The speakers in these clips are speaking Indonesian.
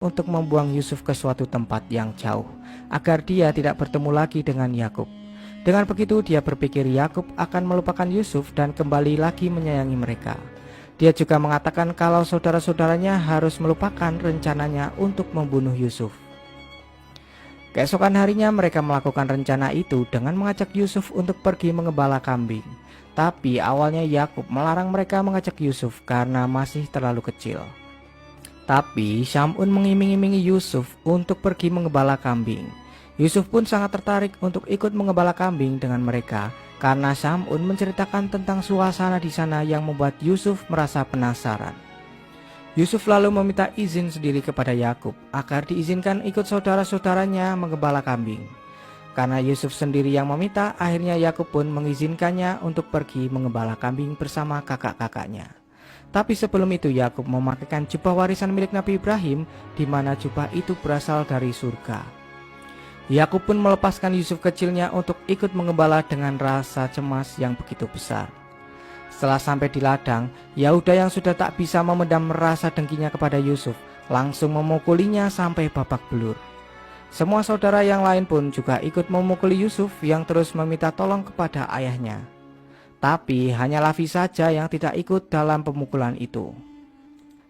untuk membuang Yusuf ke suatu tempat yang jauh, agar dia tidak bertemu lagi dengan Yakub. Dengan begitu dia berpikir Yakub akan melupakan Yusuf dan kembali lagi menyayangi mereka. Dia juga mengatakan kalau saudara-saudaranya harus melupakan rencananya untuk membunuh Yusuf. Keesokan harinya mereka melakukan rencana itu dengan mengajak Yusuf untuk pergi mengembala kambing. Tapi awalnya Yakub melarang mereka mengajak Yusuf karena masih terlalu kecil. Tapi Syamun mengiming-imingi Yusuf untuk pergi mengembala kambing. Yusuf pun sangat tertarik untuk ikut mengembala kambing dengan mereka karena Syamun menceritakan tentang suasana di sana yang membuat Yusuf merasa penasaran. Yusuf lalu meminta izin sendiri kepada Yakub agar diizinkan ikut saudara-saudaranya menggembala kambing. Karena Yusuf sendiri yang meminta, akhirnya Yakub pun mengizinkannya untuk pergi menggembala kambing bersama kakak-kakaknya. Tapi sebelum itu Yakub memakaikan jubah warisan milik Nabi Ibrahim, di mana jubah itu berasal dari surga. Yakub pun melepaskan Yusuf kecilnya untuk ikut menggembala dengan rasa cemas yang begitu besar. Setelah sampai di ladang, Yahuda yang sudah tak bisa memendam rasa dengkinya kepada Yusuf langsung memukulinya sampai babak belur. Semua saudara yang lain pun juga ikut memukuli Yusuf yang terus meminta tolong kepada ayahnya. Tapi hanya Lavi saja yang tidak ikut dalam pemukulan itu.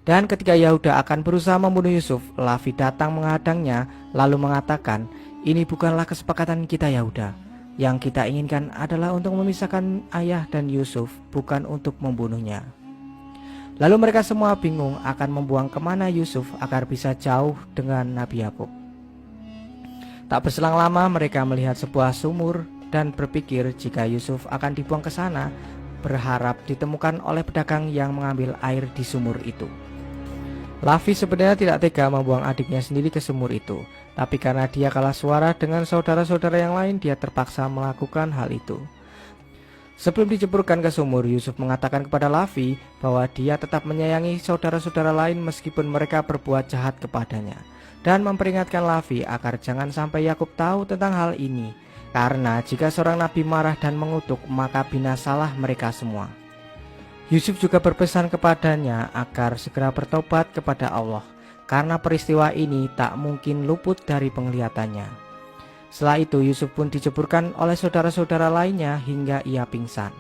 Dan ketika Yahuda akan berusaha membunuh Yusuf, Lavi datang menghadangnya lalu mengatakan, "Ini bukanlah kesepakatan kita Yahuda. Yang kita inginkan adalah untuk memisahkan ayah dan Yusuf, bukan untuk membunuhnya." Lalu mereka semua bingung akan membuang kemana Yusuf agar bisa jauh dengan Nabi Yakub. Tak berselang lama mereka melihat sebuah sumur dan berpikir jika Yusuf akan dibuang ke sana, berharap ditemukan oleh pedagang yang mengambil air di sumur itu. Lavi sebenarnya tidak tega membuang adiknya sendiri ke sumur itu, tapi karena dia kalah suara dengan saudara-saudara yang lain, dia terpaksa melakukan hal itu. Sebelum diceburkan ke sumur, Yusuf mengatakan kepada Lavi bahwa dia tetap menyayangi saudara-saudara lain meskipun mereka berbuat jahat kepadanya, dan memperingatkan Lavi agar jangan sampai Yakub tahu tentang hal ini, karena jika seorang nabi marah dan mengutuk, maka binasalah mereka semua. Yusuf juga berpesan kepadanya agar segera bertobat kepada Allah, karena peristiwa ini tak mungkin luput dari penglihatannya. Setelah itu Yusuf pun diceburkan oleh saudara-saudara lainnya hingga ia pingsan.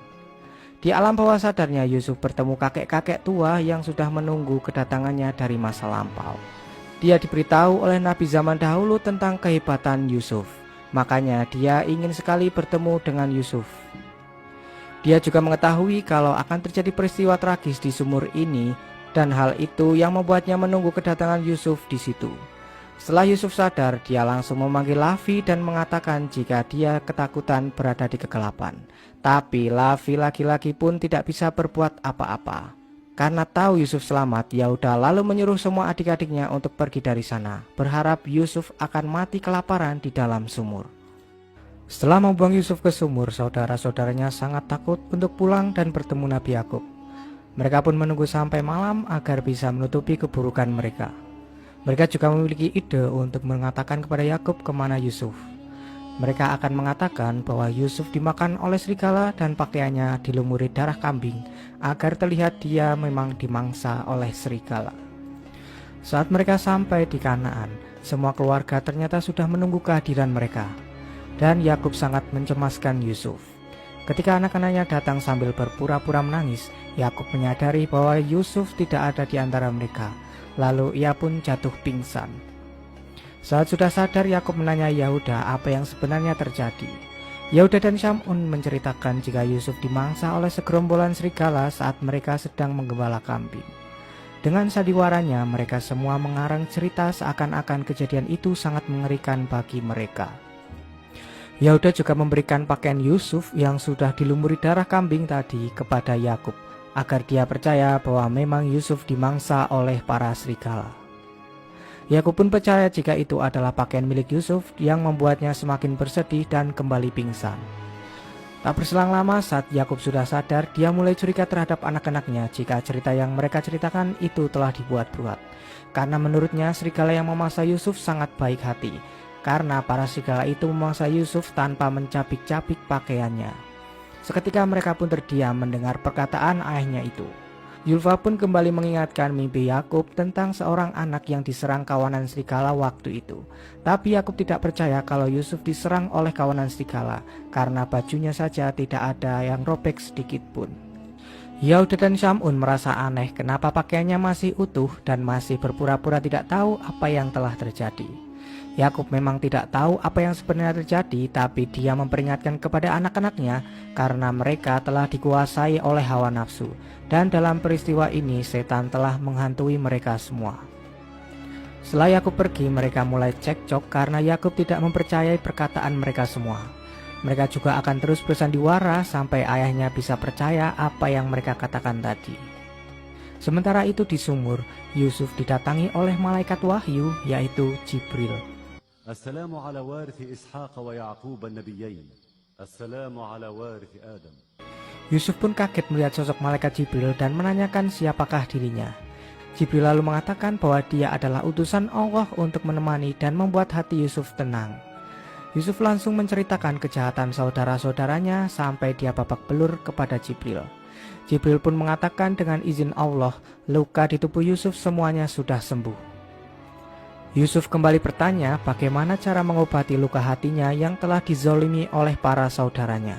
Di alam bawah sadarnya Yusuf bertemu kakek-kakek tua yang sudah menunggu kedatangannya dari masa lampau. Dia diberitahu oleh nabi zaman dahulu tentang kehebatan Yusuf, makanya dia ingin sekali bertemu dengan Yusuf. Dia juga mengetahui kalau akan terjadi peristiwa tragis di sumur ini, dan hal itu yang membuatnya menunggu kedatangan Yusuf di situ. Setelah Yusuf sadar, dia langsung memanggil Lavi dan mengatakan jika dia ketakutan berada di kegelapan. Tapi Lavi laki-laki pun tidak bisa berbuat apa-apa. Karena tahu Yusuf selamat, Yahuda lalu menyuruh semua adik-adiknya untuk pergi dari sana, berharap Yusuf akan mati kelaparan di dalam sumur. Setelah membuang Yusuf ke sumur, saudara-saudaranya sangat takut untuk pulang dan bertemu Nabi Yakub. Mereka pun menunggu sampai malam agar bisa menutupi keburukan mereka. Mereka juga memiliki ide untuk mengatakan kepada Yakub kemana Yusuf. Mereka akan mengatakan bahwa Yusuf dimakan oleh serigala dan pakaiannya dilumuri darah kambing, agar terlihat dia memang dimangsa oleh serigala. Saat mereka sampai di Kanaan, semua keluarga ternyata sudah menunggu kehadiran mereka. Dan Yakub sangat mencemaskan Yusuf. Ketika anak-anaknya datang sambil berpura-pura menangis, Yakub menyadari bahwa Yusuf tidak ada di antara mereka. Lalu ia pun jatuh pingsan. Saat sudah sadar, Yakub menanya Yahuda apa yang sebenarnya terjadi. Yahuda dan Syamun menceritakan jika Yusuf dimangsa oleh segerombolan serigala saat mereka sedang menggembala kambing. Dengan sandiwaranya, mereka semua mengarang cerita seakan-akan kejadian itu sangat mengerikan bagi mereka. Yahuda juga memberikan pakaian Yusuf yang sudah dilumuri darah kambing tadi kepada Yakub, agar dia percaya bahwa memang Yusuf dimangsa oleh para serigala. Yakub pun percaya jika itu adalah pakaian milik Yusuf yang membuatnya semakin bersedih dan kembali pingsan. Tak berselang lama saat Yakub sudah sadar, dia mulai curiga terhadap anak-anaknya jika cerita yang mereka ceritakan itu telah dibuat-buat. Karena menurutnya serigala yang memangsa Yusuf sangat baik hati, karena para serigala itu memangsa Yusuf tanpa mencabik-cabik pakaiannya. Seketika mereka pun terdiam mendengar perkataan ayahnya itu. Zulfa pun kembali mengingatkan mimpi Yakub tentang seorang anak yang diserang kawanan serigala waktu itu. Tapi Yakub tidak percaya kalau Yusuf diserang oleh kawanan serigala, karena bajunya saja tidak ada yang robek sedikit pun. Yehuda dan Syamun merasa aneh kenapa pakaiannya masih utuh dan masih berpura-pura tidak tahu apa yang telah terjadi. Yakub memang tidak tahu apa yang sebenarnya terjadi, tapi dia memperingatkan kepada anak-anaknya karena mereka telah dikuasai oleh hawa nafsu, dan dalam peristiwa ini setan telah menghantui mereka semua. Setelah Yakub pergi, mereka mulai cekcok karena Yakub tidak mempercayai perkataan mereka semua. Mereka juga akan terus bersandiwara sampai ayahnya bisa percaya apa yang mereka katakan tadi. Sementara itu di sumur, Yusuf didatangi oleh malaikat wahyu, yaitu Jibril. Assalamu ala warith Ishaq wa Ya'qub an-nabiyyin. Assalamu ala warith Adam. Yusuf pun kaget melihat sosok malaikat Jibril dan menanyakan siapakah dirinya. Jibril lalu mengatakan bahwa dia adalah utusan Allah untuk menemani dan membuat hati Yusuf tenang. Yusuf langsung menceritakan kejahatan saudara-saudaranya sampai dia babak belur kepada Jibril. Jibril pun mengatakan dengan izin Allah, luka di tubuh Yusuf semuanya sudah sembuh. Yusuf kembali bertanya bagaimana cara mengobati luka hatinya yang telah dizolimi oleh para saudaranya.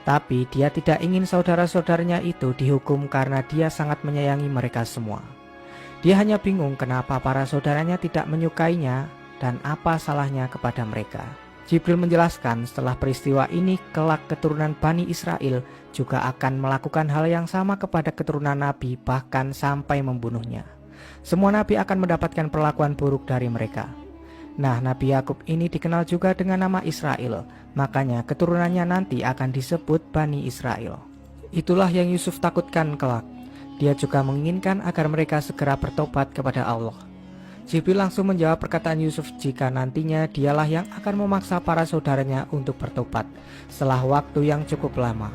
Tapi dia tidak ingin saudara-saudaranya itu dihukum karena dia sangat menyayangi mereka semua. Dia hanya bingung kenapa para saudaranya tidak menyukainya dan apa salahnya kepada mereka. Jibril menjelaskan setelah peristiwa ini kelak keturunan Bani Israel juga akan melakukan hal yang sama kepada keturunan Nabi, bahkan sampai membunuhnya. Semua nabi akan mendapatkan perlakuan buruk dari mereka. Nah, Nabi Yakub ini dikenal juga dengan nama Israel, makanya keturunannya nanti akan disebut Bani Israel. Itulah yang Yusuf takutkan kelak. Dia juga menginginkan agar mereka segera bertobat kepada Allah. Jibril langsung menjawab perkataan Yusuf jika nantinya dialah yang akan memaksa para saudaranya untuk bertobat setelah waktu yang cukup lama.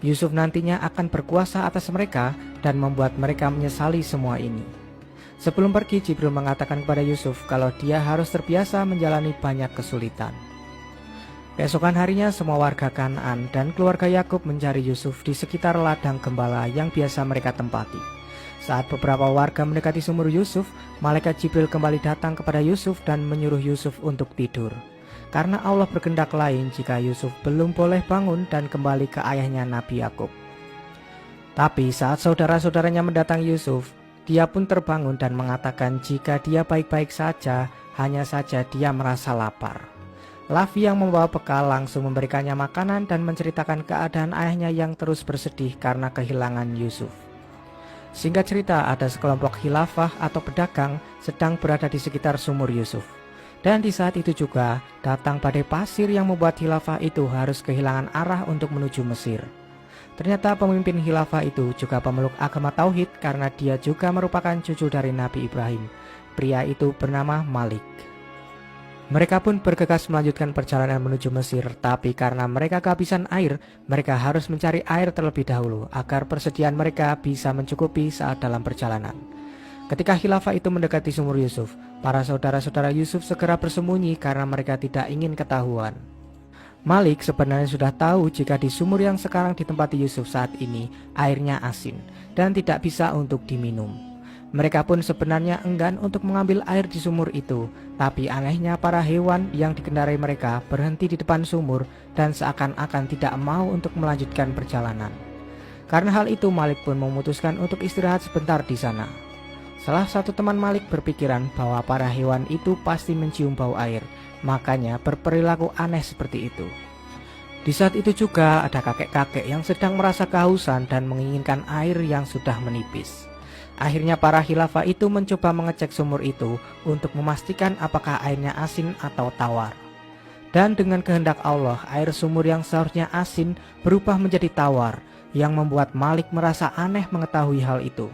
Yusuf nantinya akan berkuasa atas mereka dan membuat mereka menyesali semua ini. Sebelum pergi, Jibril mengatakan kepada Yusuf kalau dia harus terbiasa menjalani banyak kesulitan. Keesokan harinya semua warga Kanaan dan keluarga Yakub mencari Yusuf di sekitar ladang gembala yang biasa mereka tempati. Saat beberapa warga mendekati sumur Yusuf, malaikat Jibril kembali datang kepada Yusuf dan menyuruh Yusuf untuk tidur. Karena Allah berkehendak lain jika Yusuf belum boleh bangun dan kembali ke ayahnya Nabi Yakub. Tapi saat saudara-saudaranya mendatangi Yusuf, dia pun terbangun dan mengatakan jika dia baik-baik saja, hanya saja dia merasa lapar. Lavi yang membawa bekal langsung memberikannya makanan dan menceritakan keadaan ayahnya yang terus bersedih karena kehilangan Yusuf. Singkat cerita, ada sekelompok khilafah atau pedagang sedang berada di sekitar sumur Yusuf. Dan di saat itu juga datang badai pasir yang membuat khilafah itu harus kehilangan arah untuk menuju Mesir. Ternyata pemimpin khilafah itu juga pemeluk agama Tauhid karena dia juga merupakan cucu dari Nabi Ibrahim. Pria itu bernama Malik. Mereka pun bergegas melanjutkan perjalanan menuju Mesir, tapi karena mereka kehabisan air, mereka harus mencari air terlebih dahulu agar persediaan mereka bisa mencukupi saat dalam perjalanan. Ketika khilafah itu mendekati sumur Yusuf, para saudara-saudara Yusuf segera bersembunyi karena mereka tidak ingin ketahuan. Malik sebenarnya sudah tahu jika di sumur yang sekarang ditempati Yusuf saat ini airnya asin dan tidak bisa untuk diminum. Mereka pun sebenarnya enggan untuk mengambil air di sumur itu, tapi anehnya para hewan yang dikendarai mereka berhenti di depan sumur dan seakan-akan tidak mau untuk melanjutkan perjalanan. Karena hal itu Malik pun memutuskan untuk istirahat sebentar di sana. Salah satu teman Malik berpikiran bahwa para hewan itu pasti mencium bau air, makanya berperilaku aneh seperti itu. Di saat itu juga ada kakek-kakek yang sedang merasa kehausan dan menginginkan air yang sudah menipis. Akhirnya para khilafah itu mencoba mengecek sumur itu untuk memastikan apakah airnya asin atau tawar. Dan dengan kehendak Allah, air sumur yang seharusnya asin berubah menjadi tawar, yang membuat Malik merasa aneh mengetahui hal itu.